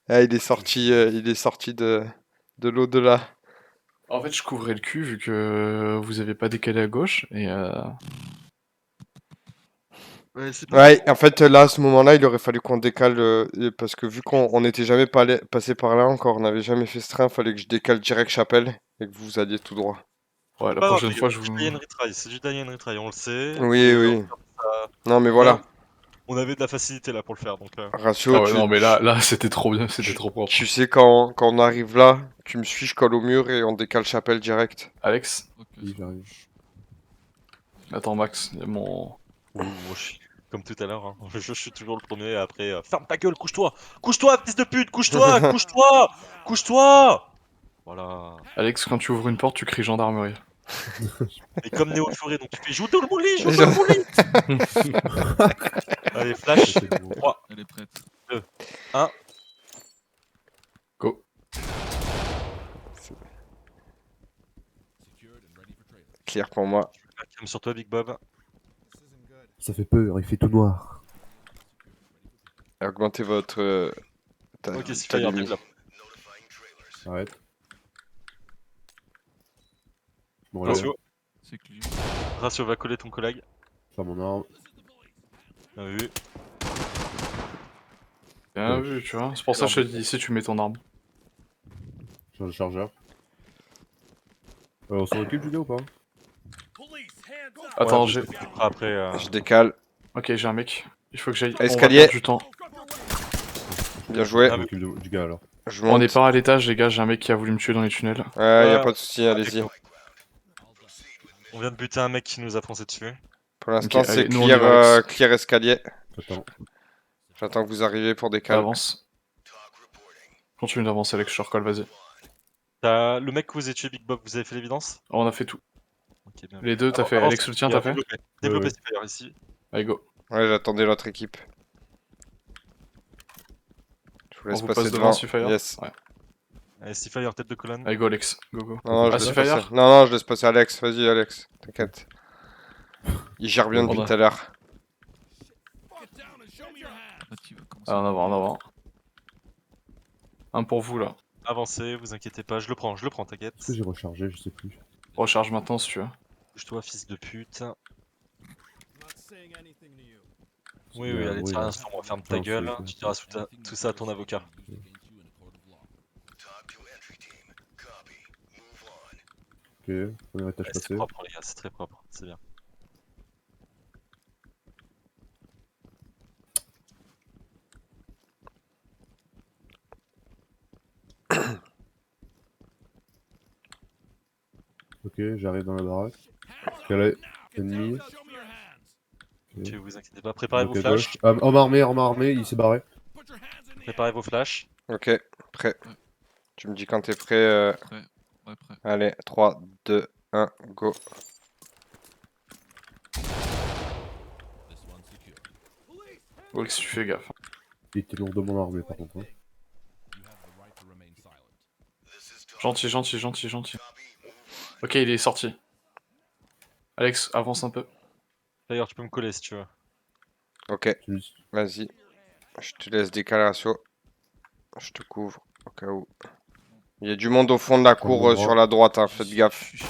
Ah, il est sorti de l'au-delà. En fait, je couvrais le cul vu que vous avez pas décalé à gauche et Ouais, c'est pas Ouais, en fait, là, à ce moment-là, il aurait fallu qu'on décale, parce que vu qu'on n'était jamais passé par là encore, on n'avait jamais fait ce train, fallait que je décale direct Chapelle et que vous alliez tout droit. ouais, la pas grave, prochaine les gars, fois, c'est je du vous. die and retry, c'est du die and retry, on le sait. Oui, oui. Non, mais On a- voilà. On avait de la facilité là pour le faire, donc Ratio, Ah ouais, non, mais là, c'était trop bien, c'était trop propre. tu sais, quand on arrive là, tu me suis, je colle au mur et on décale Chapelle direct. Alex, Ok, Oui, ça j'arrive. marche. attends, Max, il y a mon. Ouh, moi je suis comme tout à l'heure, hein. Je suis toujours le premier et après ferme ta gueule, couche-toi! Couche-toi, fils de pute, couche-toi, couche-toi! Couche-toi! Voilà. Alex, quand tu ouvres une porte, tu cries gendarmerie. Et comme Néo le ferait, donc tu fais joue dans le mouli, joue dans le mouli! Allez, flash. C'est bon. 3, Elle est prête. 2, 1. Go. Clair pour moi. Cam sur toi, Big Bob. Ça fait peur, il fait tout noir. Augmentez votre Ok, c'est ta fire, limite. développe. Arrête. Bon, Oh. là, Ratio. C'est clean. Ratio va coller ton collègue. faire mon arme. Bien vu. Bien vu, tu vois. C'est pour ça que je te dis ici, tu mets ton arme. Change le chargeur. On s'en occupe du gars ou pas? Attends, Ouais, j'ai. Après, Je décale. Ok, j'ai un mec. Il faut que j'aille. Escalier. On va perdre du temps. Bien joué. Je m'occupe du gars alors. Je On monte. n'est pas à l'étage, les gars. J'ai un mec qui a voulu me tuer dans les tunnels. Ouais, y a Ouais. pas de souci, allez-y. on vient de buter un mec qui nous a foncé dessus. Pour l'instant, Ok, c'est allez, nous, on y va, clear, Alex. clear escalier. Attends. J'attends que vous arriviez pour Ça décaler. avance. Continue d'avancer, Alex, je te recolle, vas-y. Le mec que vous avez tué, Big Bob, vous avez fait l'évidence? On a fait tout. Ok, bien. Les deux, t'as fait. Avance, Alex, le tien, t'as fait? développer. Développer, ouais. c'est fire ici. Allez, go. Ouais, j'attendais l'autre équipe. Je vous On laisse vous passer passe devant. devant, Seafire. Yes. Ouais. Allez, c'est fire, tête de colonne. Allez, go, Alex. Go, go. Non, non, je Ah, laisse Seafire. passer. Non, non, je laisse passer Alex. Vas-y, Alex. T'inquiète. Il gère bien Ouais, depuis on a- tout à l'heure. Là, tu vas commencer. Ah, en avant, en avant. Un pour vous, là. Avancez, vous inquiétez pas, je le prends, t'inquiète. Est-ce que j'ai rechargé? Je sais plus. Recharge maintenant, si tu veux. Bouge-toi, fils de pute. C'est Oui, bien, oui, allez, oui, tiens, là. instant, on va fermer ta Putain, gueule. c'est- Tu diras tout ça à ton avocat. Ok, premier étage Ouais, c'est passé. propre, les gars, c'est très propre, c'est bien. Ok, j'arrive dans la baraque. Calé, ennemi. Ok, vous inquiétez pas, préparez vos Donc à flashs. gauche. Homme armé, il s'est barré. Préparez vos flashs. Ok, prêt. Ouais. Tu me dis quand t'es prêt. Prêt. Ouais, prêt. Allez, 3, 2, 1, go. Alex, tu fais gaffe. Il était lourdement armé par contre. Hein. Gentil, gentil, gentil, gentil. Ok, il est sorti. Alex, avance un peu. D'ailleurs, tu peux me coller si tu veux. Ok, Tu- vas-y. Je te laisse décaler ratio. Je te couvre au cas où. Il y a du monde au fond de la cour mon sur bras. la droite, hein, faites gaffe. Chut.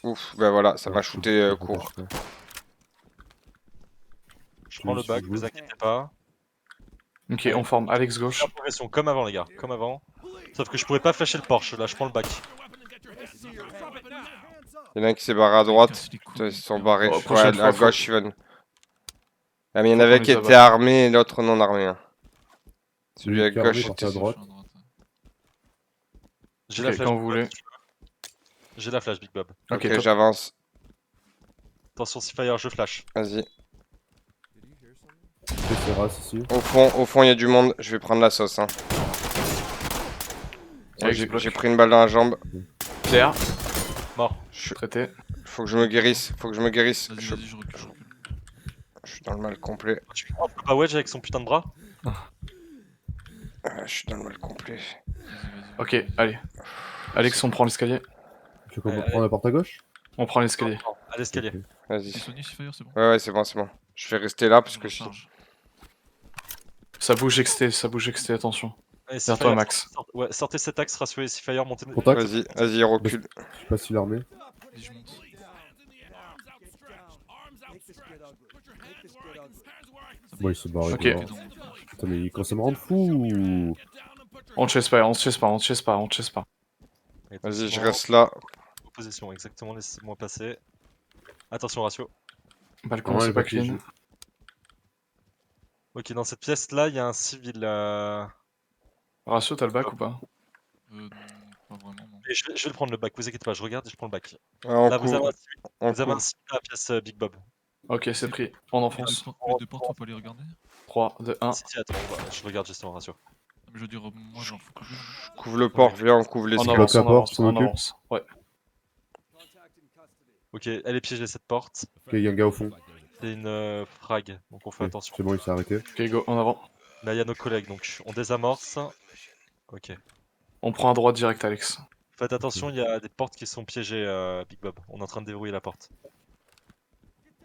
Ouf, ben voilà, ça Ah, va je- shooter je- court. je- Je prends le bac, vous inquiétez pas. Ok, Allez. on forme Alex gauche. Progression, comme avant, les gars, comme avant. Sauf que je pourrais pas flasher le Porsche, là, je prends le bac. Il y en a un qui s'est barré à droite. Casse les couilles, Putain, ils se sont Léon. barrés. Oh, Ouais, prochaine à fois, faut- gauche, Steven. Ah, mais il y en Faut avait qu'on qui les était abatte. armé et l'autre non armé. Hein. Celui Lui à qui est armé, gauche, parti à était... droite. Je suis à droite. J'ai Ok, la flash. quand Big vous Bob, voulez. si tu veux. J'ai la flash, Big Bob. Ok, Ok, top. j'avance. Attention, si fire, je flash. Vas-y. C'est race ici. Au fond, il y a du monde. Je vais prendre la sauce. Hein. Alex, J'ai bloc. pris une balle dans la jambe. Pierre, Mort. traité. Faut que je me guérisse. Faut que je me guérisse. Vas-y, Je... vas-y, je recule, je recule. je suis dans le mal complet. Tu crois qu'on peut pas wedge avec son putain de bras? Je suis dans le mal complet. Vas-y, vas-y. Ok, allez. Alex, on prend l'escalier. Tu veux qu'on Allez, prendre la porte à gauche? On prend l'escalier. À l'escalier. Ok. Vas-y. T'es soigné, Fire, c'est bon. Ouais, ouais, c'est bon, c'est bon. Je vais rester là parce Je que je... recharge. Ça bouge XT, attention. Allez, Vers toi, Seafire, Max. ouais, sortez cet axe, ratio et Seafire, montez. Contact. Vas-y, recule. Je sais pas s'il est armé. Vas-y, je monte. Bon, il s'est barré. Ok. dehors. Putain, mais il commence à me rendre fou. On chase pas, on chase pas, on chase pas, on chase pas. Allez, Vas-y, je doucement. reste là. Position, exactement, laissez-moi passer. Attention, ratio. Balcon, Ouais, c'est il pas va piéger. clean. Ok, dans cette pièce-là, il y a un civil. Ratio, t'as le bac ou pas? Pas vraiment, non. Et je vais le prendre le bac, vous inquiétez pas, je regarde et je prends le bac. Ah, on Là, vous avez couvre. un civil, On vous avez un couvre. civil à la pièce Big Bob. Ok, c'est pris. On enfonce. Les deux portes, faut pas les regarder. 3, 2, 1. Si, attends, je regarde justement, ratio. Non, mais je veux dire, moi, genre, faut couvrir. Couvre le port, viens, on couvre les On scales. avance, la on porte, avance, s'en on occupe. avance. Ouais. Ok, elle est piégée cette porte. Ok, il y a un gars au fond. C'est une frag, donc on fait Ok, attention. c'est bon, il s'est arrêté. Ok, go, en avant. Là, il y a nos collègues, donc on désamorce. Ok. On prend à droite direct, Alex. Faites attention, il y a des portes qui sont piégées, Big Bob. On est en train de déverrouiller la porte.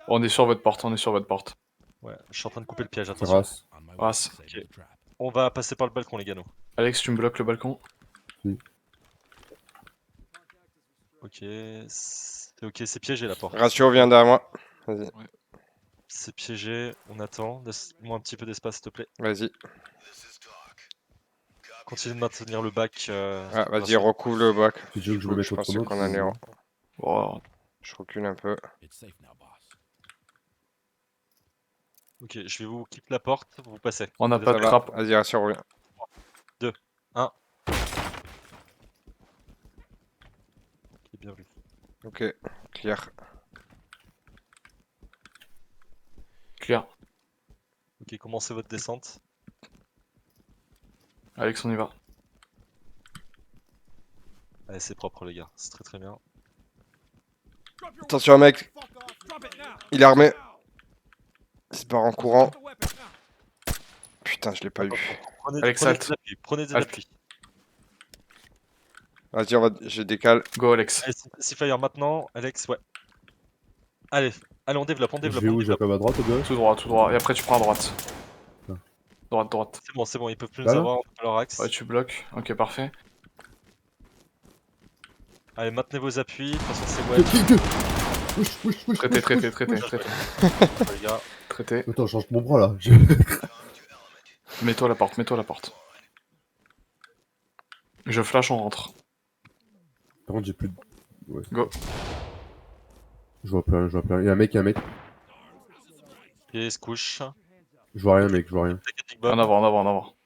On est sur votre porte, on est sur votre porte. Ouais, je suis en train de couper le piège, attention. Terrasse. Race. On va passer par le balcon, les gars, nous. Alex, tu me bloques le balcon. Ok, c'est piégé la porte. Ratio, viens derrière moi. Vas-y, C'est piégé, on attend. Laisse-moi un petit peu d'espace, s'il te plaît. vas-y. Continue de maintenir le bac. Ah, vas-y, Ratio. recouvre le bac. Si tu veux que je me Je mette pensais autre qu'on allait. Wow. Je recule un peu. Ok, je vais vous quitter la porte, vous passez. On n'a Vous pas Ça de va. trappe. Vas-y, Ratio, reviens. 1. Ok, bien vu. Ok, clear. Clear. Ok, commencez votre descente. Alex, on y va. Allez, c'est propre, les gars. C'est très très bien. Attention, mec. Il est armé. Il part en courant. Putain, je l'ai pas eu. Alex, Prenez halte. des appuis. Prenez des Halte. appuis. Vas-y, je décale. Go, Alex. Allez, Seafire maintenant. Alex, ouais. Allez, allez, on développe, on Je développe, vais on où? développe. J'appelle à droite ou gauche? Tout droit, tout droit. Et après, tu prends à droite. Ah. Droite, droite. C'est bon, ils peuvent plus Là, nous là avoir à leur axe. Ouais, tu bloques. Ok, parfait. Allez, maintenez vos appuis. De toute façon, c'est wedge. Traité, traité, traité, traité. Les gars. Traité. Attends, je change mon bras là. Mets-toi à la porte, mets-toi à la porte. Je flash, on rentre. Par contre, j'ai plus de. Ouais. Go. Je vois plus rien, je vois plus rien. Il y a un mec, il y a un mec. Ok, il se couche. Je vois rien, mec, je vois rien. T'inquiète, Big Bob. En avant, en avant, en avant.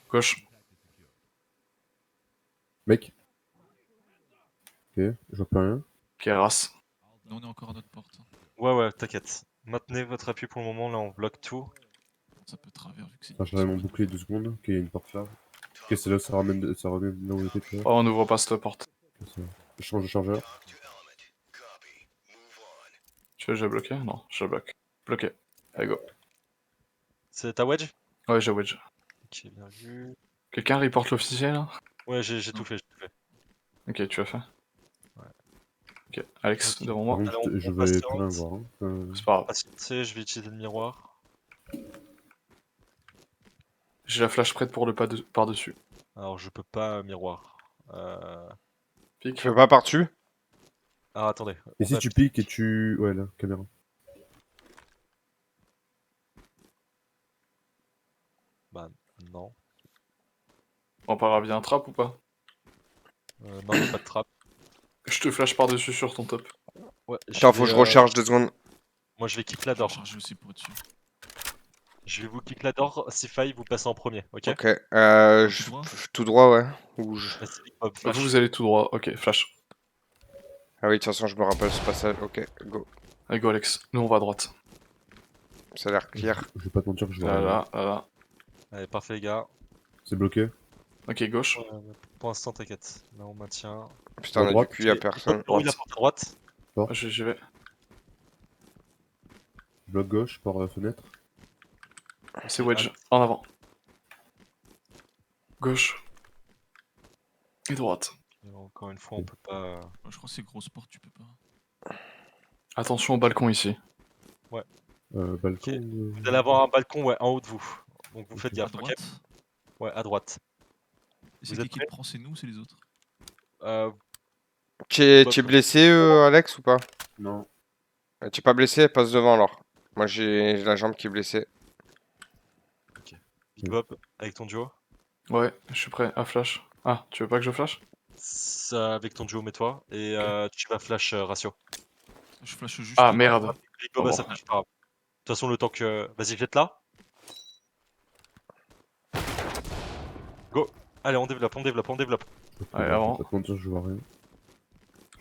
Gauche. Mec. Ok, je vois plus rien. Ok, race. Nous, on est encore à notre porte. Ouais, t'inquiète. Maintenez votre appui pour le moment. Là, on bloque tout. Ça peut travers vu que c'est. Attends, je mon bouclier 2 secondes. Ok, il y a une porte là. Ok, c'est là, ça ramène là où on était tout à l'heure. Oh, on n'ouvre pas cette porte. Ok, ça va. Je change de chargeur. Tu veux que j'ai bloqué? Non, je bloque. Bloqué. Allez, go. C'est ta wedge? Ouais, j'ai wedge. Ok, bien vu. Quelqu'un reporte l'officier là? Ouais, j'ai tout fait, j'ai tout fait. Ok, tu as fait. Ok, Alex, Ok. devant Par moi. contre, Alors, je on vais patiente. plus rien voir. Hein. C'est pas grave. Patientez, je vais utiliser le miroir. J'ai la flash prête pour le pas par-dessus. Alors, je peux pas miroir. Tu Pique. fais pas par-dessus? Ah, attendez. Et on si va- tu piques et tu. Ouais, là, caméra. Bah, non. On part bien un trap ou pas? Non, il n'y a pas de trappe. Je te flash par-dessus sur ton top. Ouais, Attends, faut que je recharge 2 secondes. Moi, je vais kick la Je vais door. charger aussi pour au-dessus. Je vais vous kick la door. Si faille, vous passez en premier, ok? Ok, Tout droit tout droit, ouais. Ou je... Vas-y, Big Bob, flash. Vous allez tout droit. Ok, flash. Ah oui, de toute façon, je me rappelle ce passage. Ok, go. Allez, go, Alex. Nous, on va à droite. Ça a l'air clear. Je vais pas te mentir que je vois Là, rien. là, là, là. Allez, parfait, les gars. C'est bloqué. Ok, gauche. Pour l'instant, t'inquiète. Là, on maintient. Putain, on a du droite. cul, y'a personne. Oui, la porte à droite. J'y vais. Bloc gauche par fenêtre. C'est wedge. En avant. Gauche. Et droite. Et encore une fois, on peut pas. Ouais, je crois que c'est grosse porte, tu peux pas. Attention au balcon ici. Balcon. Vous allez avoir un balcon, ouais, en haut de vous. Donc vous faites À gaffe, ok? droite. Ouais, à droite. C'est Vous êtes qui qui prêts le prend, c'est nous ou c'est les autres? Euh, Tu es blessé, Alex, ou pas? Non. Tu es pas blessé? Passe devant alors. Moi, j'ai la jambe qui est blessée. Big Bob, avec ton duo. Ouais, je suis prêt à flash. Ah, tu veux pas que je flash? Ça, avec ton duo, mets-toi. Et tu vas flash ratio. Je flash juste. Ah, merde. Big Bob, Oh, ça bon. flash pas grave. De toute façon, le temps que. Vas-y, jette là. Go. Allez, on développe, on développe, on développe. Allez, avant. Je vais pas te mentir, je vois rien.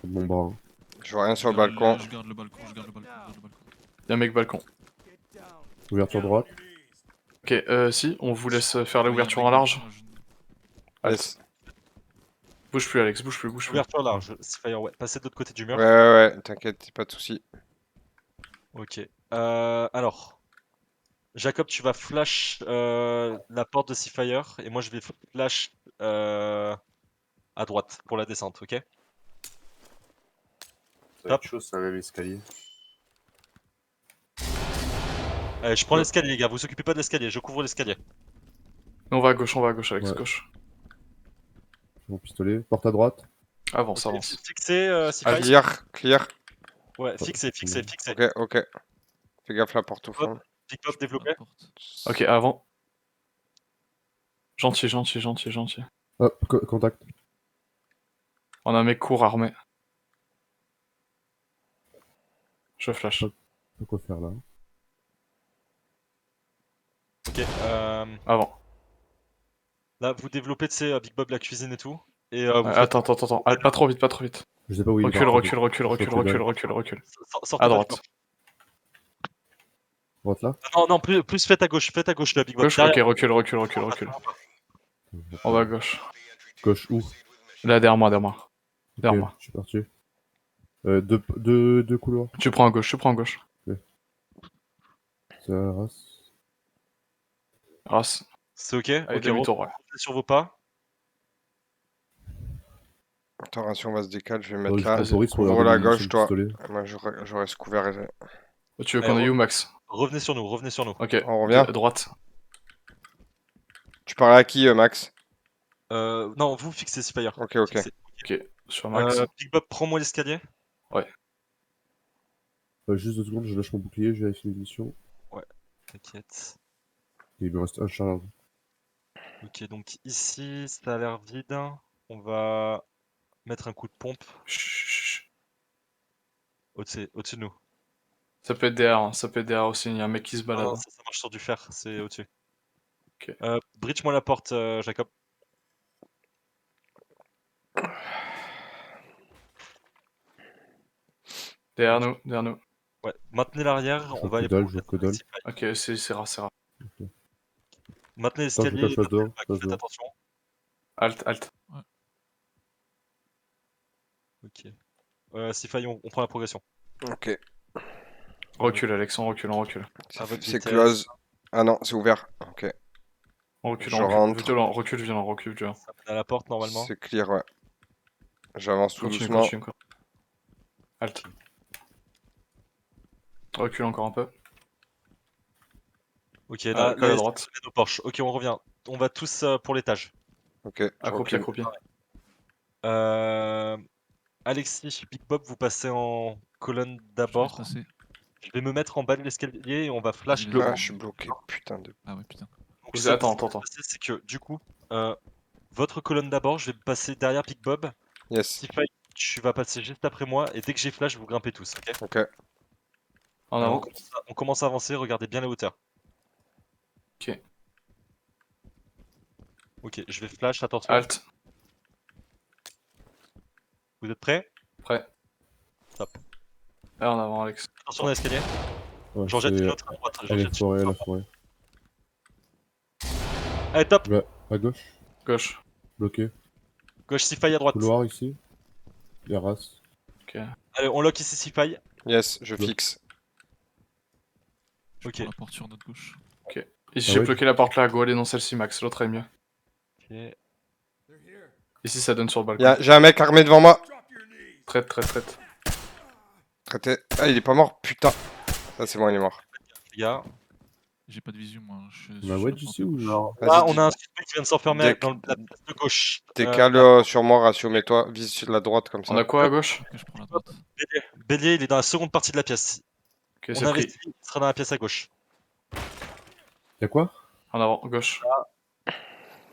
Je mon bras. Hein. Je vois rien sur le Je garde balcon. Je garde le balcon, je garde le balcon, je garde le balcon. Y'a un mec balcon. Ouverture droite. Ok, si, on vous laisse faire Il y a un l'ouverture mec en large. balcon, Yes. Bouge plus, Alex, bouge plus, bouge plus. Ouverture large. Fire, ouais. Passez de l'autre côté du mur. Ouais, t'inquiète, pas de soucis. Ok. Alors. Jacob, tu vas flash la porte de Seafire. Et moi, je vais flash à droite pour la descente, ok? Ça va être chaud, c'est un même escalier. Allez, je prends l'escalier, les gars. Vous occupez pas de l'escalier. Je couvre l'escalier. On va à gauche, Alex, Ouais. gauche. Mon pistolet. Porte à droite. Avance, Ok, avance. Fixé, Seafire. Clear. Ouais, fixé. Ok. Fais gaffe la porte au fond. Big Bob la développé. porte. Ok, avant. Gentil. Hop, contact. On a un mec court armé. Je flash. Pas quoi faire là. Ok. Avant. Là, vous développez, tu sais, Big Bob, la cuisine et tout. Et vous Attends. Ah, pas trop vite. Je sais pas où il est. Recule. sortez À pas droite. du corps. Droite là. Non, plus faites à gauche, là, Big Bob. Gauche, ok, Derrière. recule. On va à gauche. Gauche où? Là, derrière moi. Ok, Derrière moi. je suis parti. Deux couloirs. Tu prends à gauche. C'est la race. Race. C'est ok. Allez, Ok, demi-tour, ouais. revenez sur vos pas. Attends, ration va se décaler, je vais mettre Oh, là. je temporise pour Couvre regarder la les munitions gauche, de toi. pistolet. Moi, j'aurais ce couvert. Tu veux qu'on aille où, Max? Revenez sur nous. Ok. On revient. Droite. Tu parles à qui, Max? Non, vous fixez Seafire. Ok. Fixez. Ok. Sur Max. Big Bob, prends-moi l'escalier. Juste 2 secondes, je lâche mon bouclier, je vérifie les munitions. T'inquiète. Il me reste un charge. Ok, donc ici, ça a l'air vide. On va mettre un coup de pompe Chut. au-dessus de nous. Ça peut être derrière aussi. Il y a un mec qui se balade. Non, ça marche sur du fer, c'est au-dessus. Ok. Bridge-moi la porte, Jacob. Derrière nous. Ouais, maintenez l'arrière, on va aller que dalle, pour je vois que dalle. Ok, c'est rare. Maintenez Attends, l'escalier, je passe dehors, faites attention. Alt. Ok. Sifai, on prend la progression. Ok. Recule, Alex, on recule. À votre C'est vitesse. close. Ah non, c'est ouvert. Ok. On recule, Je rentre. recule violent. Ça mène à la porte normalement. C'est clear, ouais. J'avance tout doucement. Continue encore. Alt. Recule encore un peu. Ok, là, colle à droite. nos Porsche. Ok, on revient. On va tous pour l'étage. Ok. je recule. Accroupi. Alexis, Big Bob, vous passez en colonne Je laisse d'abord. passer. Je vais me mettre en bas de l'escalier et on va flash. Vas-y, vas-y. Ah, je suis bloqué, putain de... Ah ouais, putain. Donc, Attends. ce qui va se passer, c'est que du coup, votre colonne d'abord, je vais passer derrière Big Bob. Yes. Sifai, tu vas passer juste après moi et dès que j'ai flash, vous grimpez tous, ok? Ok. En Alors, avant. on commence à avancer, regardez bien la hauteur. Ok. Ok, je vais flash, attention. Alt. Vous êtes prêts? Prêt. Top. Là, en avant, Alex. Attention à l'escalier. Ouais, J'en jette c'est- une autre à droite. À la forêt. Allez, top. À gauche, Gauche. bloqué. Gauche, Sifai à droite. Couloir ici. Les races. Ok. Allez, on lock ici Sifai. Yes, je Bloc. fixe. Je Ok. prends la porte sur notre gauche. Ici, Ah j'ai ouais. bloqué la porte là. Go aller dans celle-ci, Max. L'autre est mieux. Ok. Ici, ça donne sur le balcon. J'ai un mec armé devant moi. Traite. Traité. Ah, il est pas mort, putain. Ça, c'est bon, il est mort. Les gars. J'ai pas de vision, moi. On a wedge ici ou genre? Là, Vas-y, on a un suspect qui vient de s'enfermer Dès- dans la pièce de gauche. décale sur moi, Ratio, mets-toi, vise sur la droite comme On a ça. quoi à gauche? Ok, je prends la droite. Bélier, il est dans la seconde partie de la pièce. Ok, On c'est pris. investit, il sera dans la pièce à gauche. Y'a quoi? En avant, gauche.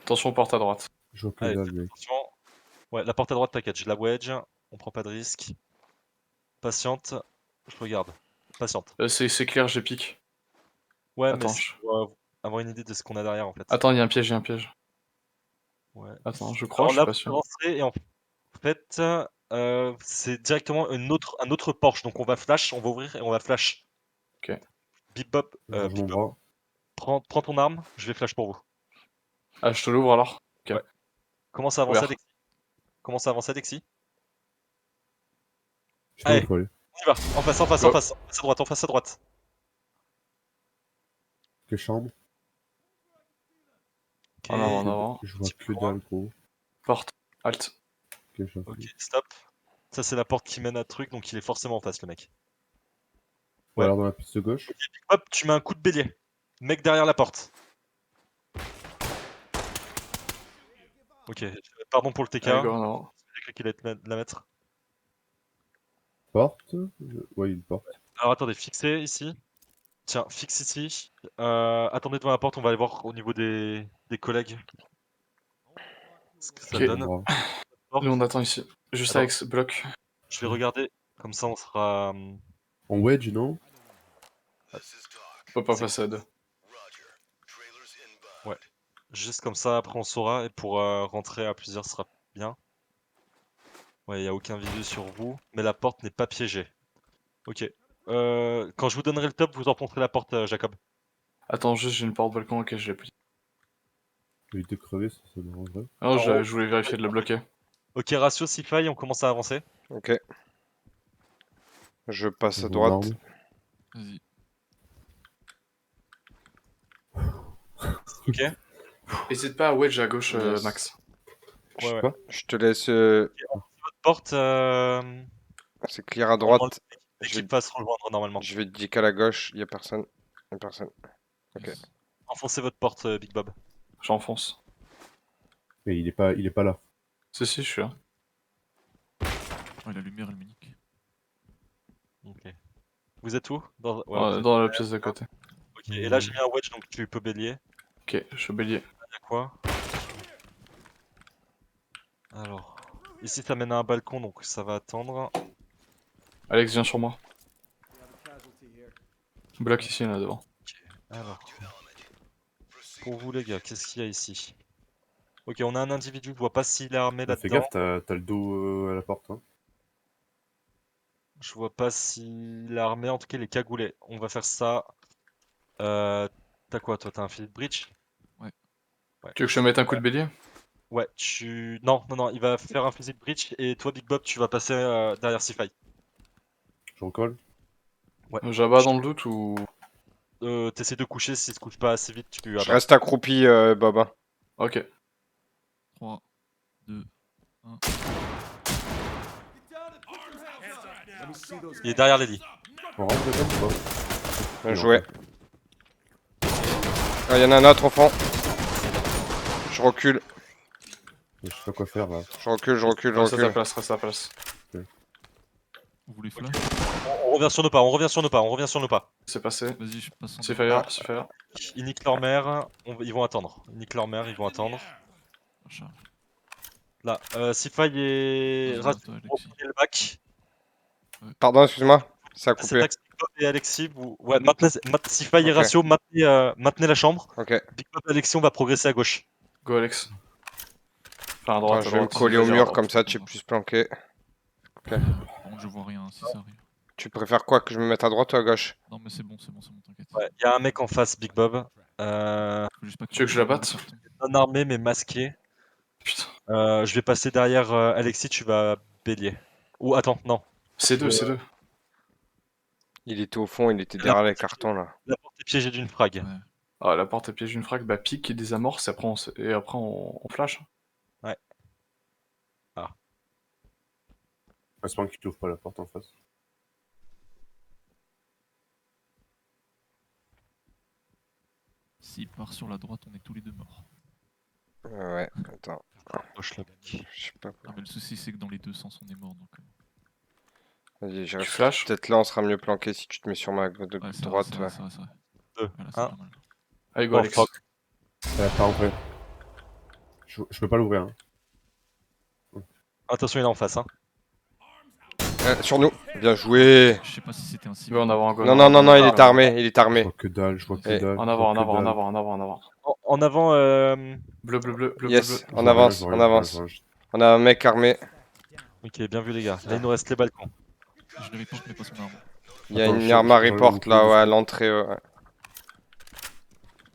Attention, porte à droite. Je vois que Allez, dalle, faites mec. attention. Ouais, la porte à droite, t'inquiète, j'ai la wedge. On prend pas de risque. Patiente. Je regarde. Patiente. C'est clair, j'ai pique. Ouais, Attends, mais c'est pour avoir une idée de ce qu'on a derrière en fait. Attends, il y a un piège, il y a un piège. Ouais. Attends, je crois, Alors je suis là, pas vous sûr. avancez et en fait, c'est directement un autre Porsche. Donc on va flash, on va ouvrir et on va flash. Ok. Bip Bob, Je range mon Bip Bob, bras. prends ton arme, je vais flash pour vous. Ah, je te l'ouvre alors? Ok. Ouais. Commence à avancer, Ouvert. Alexis. Commence à avancer, Alexis. Je sais pas où Allez. faut aller. On y va. En face, en face, Go. en face. En face à droite, en face à droite. Quelle chambre? Ok. En avant, en avant. Je vois Petit que peu loin. dalle, gros. Porte. Alt. Quelle chambre? Ok, stop. Ça, c'est la porte qui mène à truc, donc il est forcément en face, le mec. Ou Ouais. alors dans la piste de gauche? Hop, tu mets un coup de bélier. Mec derrière la porte. Ok, pardon pour le TK. Allez, go, en avant. J'ai cru qu'il allait la mettre. Porte? Ouais, une porte. Alors attendez, fixez ici. Tiens, fixe ici. Attendez devant la porte, on va aller voir au niveau des collègues ce que ça Ok. donne. Bras. Porte. Nous, on attend ici. Juste Alors, avec ce bloc. je vais regarder, comme ça on sera. En wedge, non? On peut pas C'est- passer à deux. Ouais. Juste comme ça, après on saura, et pour rentrer à plusieurs, ce sera bien. Ouais, il n'y a aucun visu sur vous, mais la porte n'est pas piégée. Ok. Quand je vous donnerai le top, vous enfoncerez la porte, Jacob. Attends, juste, j'ai une porte balcon, ok, je l'ai plus. Évite de crever, ça m'arrangerait. Ah non, Alors, je voulais vérifier de le bloquer. Ok, ratio, si faille, on commence à avancer. Ok. Je passe à Mon droite. arme. Vas-y. Ok. Hésite pas à wedge à gauche, Yes. Max. Ouais, ouais. Quoi? Je te laisse. Porte, C'est clear à normalement, droite. Je vais, l'équipe va se rejoindre normalement. je vais décaler à gauche. Y a personne. Y a personne. Ok. Yes. Enfoncez votre porte, Big Bob. J'enfonce. Mais il est pas là. Si, si, je suis là. Ouais, la lumière, elle me nique. Ok. Vous êtes où dans... Ouais, Ouais, vous êtes... dans la pièce d'à côté. Ok, et là j'ai mis un wedge donc tu peux bélier. Ok, je suis bélier. Il y a quoi? Alors, ici ça mène à un balcon donc ça va attendre. Alex, viens sur moi. Bloc ici, là, devant. Alors, pour vous les gars, qu'est-ce qu'il y a ici? Ok, on a un individu, je vois pas s'il est armé Bah, fais là-dedans. gaffe, t'as le dos à la porte. Hein. Je vois pas s'il est armé, en tout cas il est cagoulé. On va faire ça. T'as quoi toi? T'as un filet de bridge? Ouais. Ouais. Tu veux que je te mette un coup de bélier? Ouais, tu... Non, non, non, il va faire un fusil de bridge et toi Big Bob tu vas passer derrière Sci-Fi. Je recolle. Ouais. J'abats dans le doute ou... T'essaies de coucher, s'il se couche pas assez vite, tu Je abats. reste accroupi, Baba. Ok. 3, 2, 1. Il est derrière les lits. On rentre dedans ou pas? Bien Non. joué. Ah, y en a un autre au fond. Je recule. Je sais pas quoi faire là. Je recule, je recule, je Reste à ta recule. place, reste à ta place. Vous voulez flash? On revient sur nos pas, on revient sur nos pas, on revient sur nos pas. C'est passé. Vas-y, je passe en C'est devant. fire, c'est fire. Ils niquent leur mère, ils vont attendre. Ils niquent leur mère, ils vont attendre. Je charge. Là, Sci-Fi et Vas-y, Raz, toi, vous Alexis. reprenez le bac. Pardon, excuse-moi. Ça a Cet coupé. axe, Big Bob et Alexis, vous... Ouais, maintenez, Sci-Fi et Ok. Ratio, maintenez la chambre. Ok. Big Bob et Alexis, on va progresser à gauche. Go, Alex. Enfin, à Attends, droite, je à vais me droite. coller au Vas-y, à mur droite. comme ça, tu es plus planqué. Par contre, je vois rien si ça arrive. Tu préfères quoi, que je me mette à droite ou à gauche? Non, mais c'est bon, t'inquiète. Ouais, il y a un mec en face, Big Bob. Faut juste pas Tu veux que je la batte? Non armé mais masqué. Putain. Je vais passer derrière Alexis, tu vas bélier. Ou attends, non. C'est deux, Euh, c'est deux. Il était au fond, il était La derrière les porte- cartons là. La porte est piégée d'une frag. Ouais. Ah, la porte est piège d'une frappe, bah pique et désamorce, et après on flash. Ouais. J'espère que tu t'ouvres pas la porte en face. S'il part sur la droite, on est tous les deux morts. Ouais, attends, Gauche là. je sais pas. Ah, mais le souci, c'est que dans les deux sens, on est mort. Donc, Vas-y, Tu flash. peut-être là on sera mieux planqué si tu te mets sur ma ouais, c'est vrai, droite. c'est Ouais. vrai, c'est vrai, c'est vrai. 2, Voilà, c'est 1. pas mal. Allez, go, Oh, Alex. fuck. Pas en vrai. Je peux pas l'ouvrir. Hein. Attention, il est en face. Hein. Sur nous. Bien joué. Je sais pas si c'était un Go civil. en avant, go en Non, avant, non, non, go non, en il avant. est armé, il est Je armé. vois que dalle, je vois que Et dalle. En je avant, vois en que avant, en dalle. avant, en avant, en avant. En avant, Bleu, bleu, bleu, bleu, bleu, Yes, bleu. on Je vois rien, avance, je vois on rien, je vois avance. rien, je vois On a un mec armé. Ok, bien vu les gars. Là, il nous reste les balcons. Je le report, mais pas son arme. Il y a Attends, une je- arme à je- report je- là, je- ouais, à l'entrée. Ouais.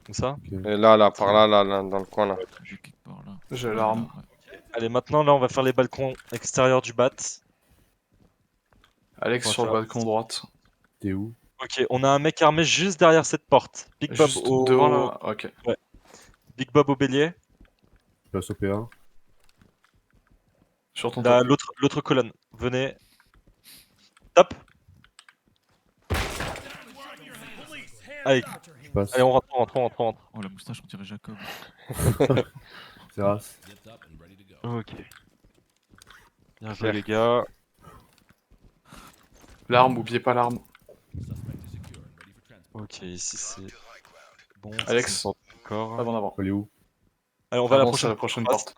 Comme ça. Ok. Et là, par là, dans le coin là. Il est quelque part là. J'ai Ouais, l'arme. là, ouais. Allez, maintenant, là, on va faire les balcons extérieurs du bat. Alex On va sur le faire- balcon droite. T'es où? Ok, on a un mec armé juste derrière cette porte. Big Bob Juste au... devant là. Ok. Big Bob au bélier. Place au PA. Sur ton Là, top. l'autre colonne. Venez. Top. Allez, Je passe. allez, on rentre. Oh, la moustache, on dirait Jacob. C'est race. Ok. Bien joué Claire. les gars. L'arme, oubliez pas l'arme. Ok, ici c'est bon. Alex. ça, c'est une porte encore. Avant, avant. Elle est où? Allez, on va à la Avance à prochaine, la prochaine porte.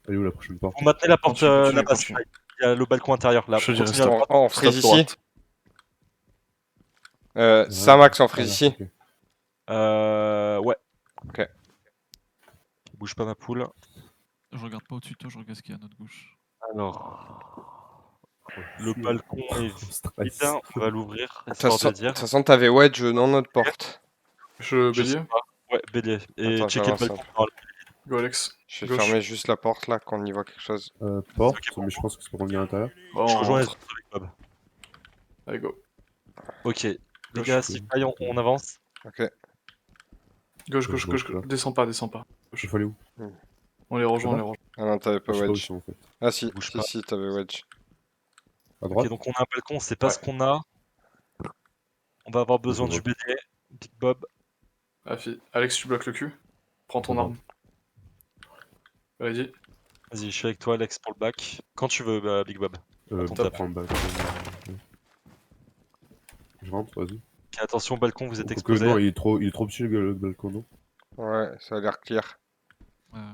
Elle est où la prochaine porte? Vous maintenez la porte Continue, continue, là-bas. continue. Il y a le balcon intérieur là. Je te dirai Continuez à stop. droite. On freeze Stop ici. droite. Saint-Max, on freeze Voilà, ici. ok. Ouais. Ok. Bouge pas ma poule. Je regarde pas au-dessus de toi, je regarde ce qu'il y a à notre gauche. Alors, le Chier. balcon est Stress. vide. On va l'ouvrir De toute histoire façon, de dire. t'avais wedge dans notre porte. Je Je sais bélier. pas. Ouais, bélier. Et Attends, checker le j'avance un balcon. Alors, Go, Alex. Je vais Gauche. fermer juste la porte là quand on y voit quelque chose. Porte, Ok, mais je pense que c'est pour revenir à l'intérieur. Bon, je on rejoins les rentre. autres avec Bob. Allez, go. Ok. Les Gauche. gars, si faille, on avance. Ok. Gauche, Je gauche, vois gauche. pas. Descends pas, descends pas. Il faut aller où? On les rejoint, on Ça les va rejoint. Ah non, t'avais pas Je sais pas où ils wedge. sont en fait. Ah si, Bouge si, pas. si, t'avais wedge. À Ok, droite? donc on a un balcon, on sait pas Ouais. ce qu'on a. On va avoir besoin Je du vois. BD. Big Bob. Ah, Alex, tu bloques le cul. Prends ton Ça va. arme. Vas-y. Vas-y, je suis avec toi, Alex, pour le bac. Quand tu veux, Big Bob. Attends, Top. top. Prends le bac. Je rentre, vas-y. Ok, attention, balcon, vous êtes Quoique, exposé. non, il est trop petit le balcon, non? Ouais, ça a l'air clear. Ouais, ouais.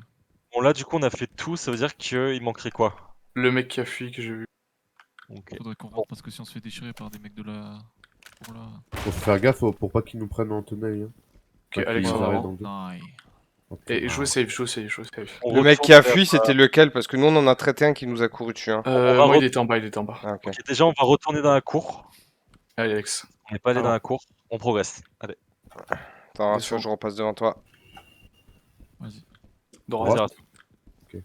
Bon, là, du coup, on a fait tout. Ça veut dire qu'il manquerait quoi? Le mec qui a fui que j'ai vu. Ok. Faudrait qu'on rentre parce que si on se fait déchirer par des mecs de la. Oh là. Faut faire gaffe pour pas qu'ils nous prennent en tenaille. Hein. Ok, Alex, qu'ils en nous arrêtent avant. dans le dos. Aïe. Oh, Et putain. jouez safe, jouez safe, jouez safe. On Le mec retourne qui a vers- fui, c'était lequel? Parce que nous, on en a traité un qui nous a couru dessus. Hein. va Moi, re- il était en bas, il était en bas. Ah, ok. Ok, déjà, on va retourner dans la cour. Allez, Alex. On n'est pas allé Alors. dans la cour. On progresse. Allez. Attends, Descends. rassure, je repasse devant toi. Vas-y. Droite. Droite. Faut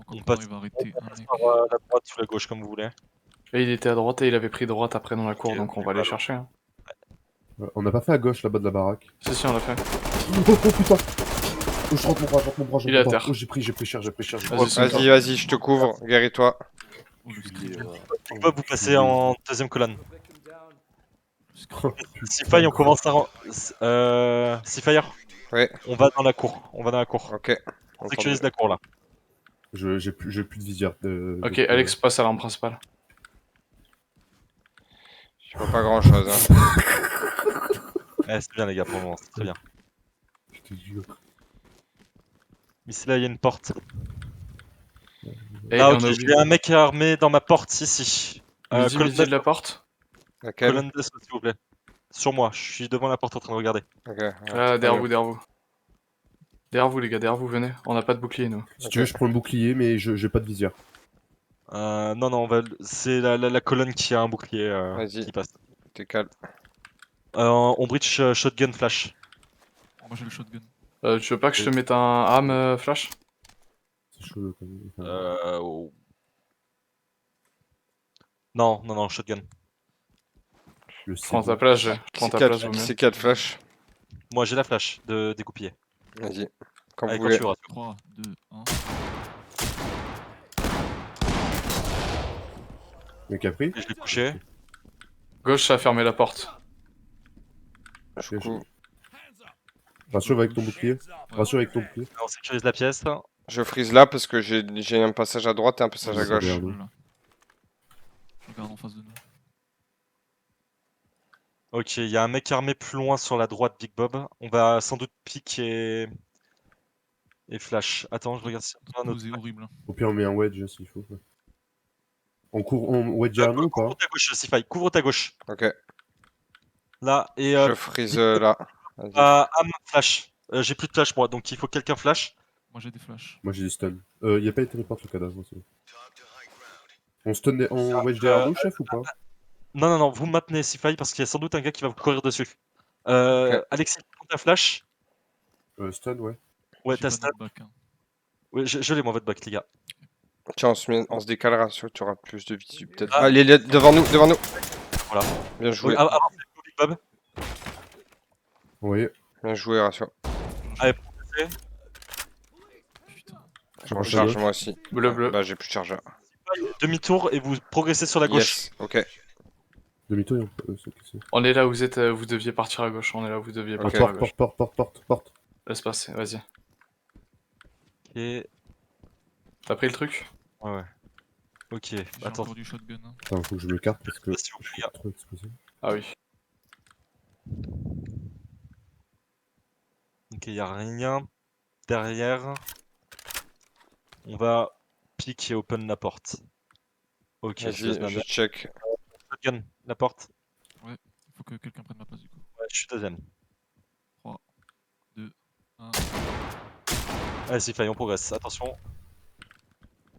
encore On qu'on passe- arrive à arrêter un mec. Par la droite ou la gauche, comme vous voulez. Et il était à droite et il avait pris droite après dans la cour, Ok, donc on va aller chercher. Hein. On n'a pas fait à gauche là-bas de la baraque. Si, on l'a fait. Oh putain! Oh, je rentre mon bras, Il est à terre. Oh, j'ai pris cher. Vas-y, c'est Vas-y, vas-y, je te couvre. Guéris-toi. Oh, le screen. Big Bob, vous passez en deuxième colonne. Le screen. Si faille, on commence à. Si fire, Ouais, on va dans la cour. ok. On sécurise la cour là. J'ai plus de visière. Ok, Alex passe à l'arme principale. Je vois pas grand chose. Hein. C'est bien, les gars, pour le moment. C'est très bien. Je te jure. Ici, là, il y a une porte. Et Ah, on ok, a j'ai un mec armé dans ma porte ici. midi, Colonne midi de la porte. Laquelle? colonne d'assaut, s'il vous plaît. Sur moi, je suis devant la porte en train de regarder. Ok. Ah, derrière vous, derrière vous. Derrière vous, les gars, derrière vous, venez. On n'a pas de bouclier, nous. Si tu veux, je prends le bouclier, mais j'ai pas de visière. Non, c'est la colonne qui a un bouclier Vas-y. qui passe. T'es calme. On breach shotgun flash. Moi j'ai le shotgun. Tu veux pas que je te mette un arme flash? C'est chaud quand même. Enfin, Oh. Non, shotgun. le Je prends C2. ta place, je prends ta place, vaut Qui mieux. c'est qui a le flash? Moi, j'ai la flash de dégoupiller. Vas-y. Quand Allez, vous quand voulez. tu veux. 3, 2, 1. Mec a pris? Je l'ai couché. Gauche, ça a fermé la porte. Je coupe. Rassure avec ton bouclier. Rassure avec ton bouclier. On sécurise la pièce. Je freeze là parce que j'ai un passage à droite et un passage à Ouais, gauche. derrière nous. Voilà. Je regarde en face de nous. Ok, il y a un mec armé plus loin sur la droite, Big Bob. On va sans doute pique et flash. Attends, je regarde si on a un autre. Vous est horrible. Hein. Au pire, on met un wedge s'il faut. Ouais. On wedge derrière nous ou pas? Couvre ta gauche, Sifai, couvre ta gauche. Ok, Là, et je freeze là. Vas-y. Am, flash. J'ai plus de flash moi, donc il faut que quelqu'un flash. Moi j'ai des flashs. Moi j'ai des stuns. Y a pas été n'importe le cadavre aussi. On stun on wedge derrière nous, chef, ou pas? Non, non, non, vous maintenez Sifai parce qu'il y a sans doute un gars qui va vous courir dessus. Alexis, prends ta flash. Stun, ouais. Ouais, J'ai t'as pas stun. notre back. Hein. Ouais, je l'ai moi, votre back, les gars. Tiens, on se décalera, tu auras plus de visu peut-être. Ah. Allez, devant nous, devant nous. Voilà. Bien joué, Oui, avancez, Big Bob. Oui. bien joué, Ratio. Putain. Je recharge moi aussi. Bleu. Bah, j'ai plus de chargeur. Demi-tour et vous progressez sur la gauche. Yes, ok. Demi-tour, c'est. On est là où vous êtes, vous deviez partir à gauche. On est là où vous deviez Ok. partir à gauche. Porte. Laisse passer, vas-y. Et... T'as pris le truc? Ouais. Ok, J'ai attends. encore du shotgun. Hein. Attends, faut que je m'écarte parce que S'il vous plaît, je les gars. suis trop exposé. Ah oui. Ok, y a rien derrière. On va pique et open la porte. Ok, je laisse Vas-y, ma je mère. check. Shotgun, la porte. Il faut que quelqu'un prenne ma place du coup. Ouais, je suis deuxième. 3, 2, 1. Allez, c'est failli, on progresse. Attention.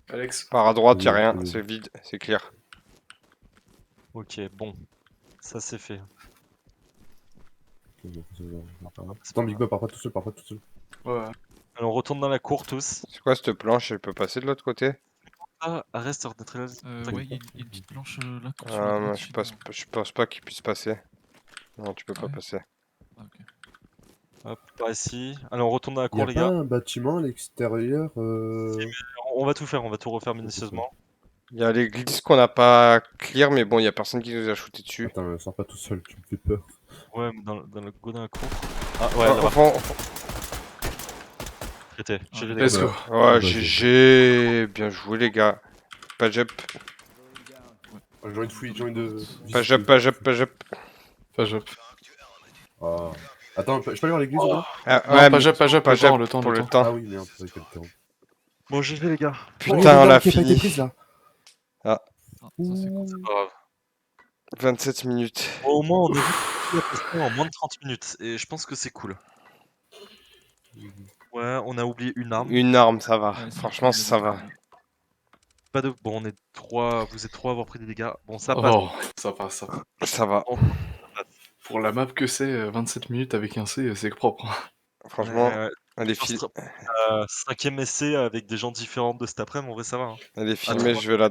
Alex. Par à droite, y'a Oui, rien, oui. c'est vide, c'est clair. Ok, bon. Ça c'est fait. Attends, Big Bob, pars pas tout seul, Ouais. Alors on retourne dans la cour tous. C'est quoi cette planche? Elle peut passer de l'autre côté? Ah, reste hors d'être là. Ouais, il y a une petite planche là sur la droite. chez nous, hein. Je pense pas qu'il puisse passer. Non, tu peux Ah pas ouais passer. Ah, ok. Hop, par ici. Alors on retourne dans la Y'a cour, les pas gars. un bâtiment à l'extérieur On va tout faire, on va tout refaire minutieusement. Il y a l'église qu'on n'a pas clear, mais bon, il y a personne qui nous a shooté dessus. Attends, sors pas tout seul, tu me fais peur. Ouais, mais go dans la cour. Ah ouais, Oh, là-bas. au fond. Traité. J'ai les Let's dégâts. go. Ouais, bah, GG. Bien joué, les gars. Page up, J'ai envie de fouiller, j'ai envie de. page up, page up, page up. Page up. Ah. Attends, je peux aller voir l'église ou pas? Ah, Non, ouais, page up, page le temps. pour le Ah temps. oui, merde, ça va être le temps. Bon, GG les gars. Putain, on l'a Qui a pas été fini. prise, là. Ah, ça c'est cool. C'est pas grave. 27 minutes. Bon, au moins, on est vite en moins de 30 minutes. Et je pense que c'est cool. Ouais, on a oublié une arme. Une arme, ça va. Ouais, Franchement, c'est ça cool, va. Pas de... Bon, on est 3. Vous êtes 3 à avoir pris des dégâts. Bon, ça passe. Oh, ça passe. Ça va. Pour la map que c'est, 27 minutes avec un C, c'est propre. Franchement, elle est, Sur fil... 5ème essai avec des gens différents de cet après-midi, en vrai, ça va. Hein. elle est filmée, je vais la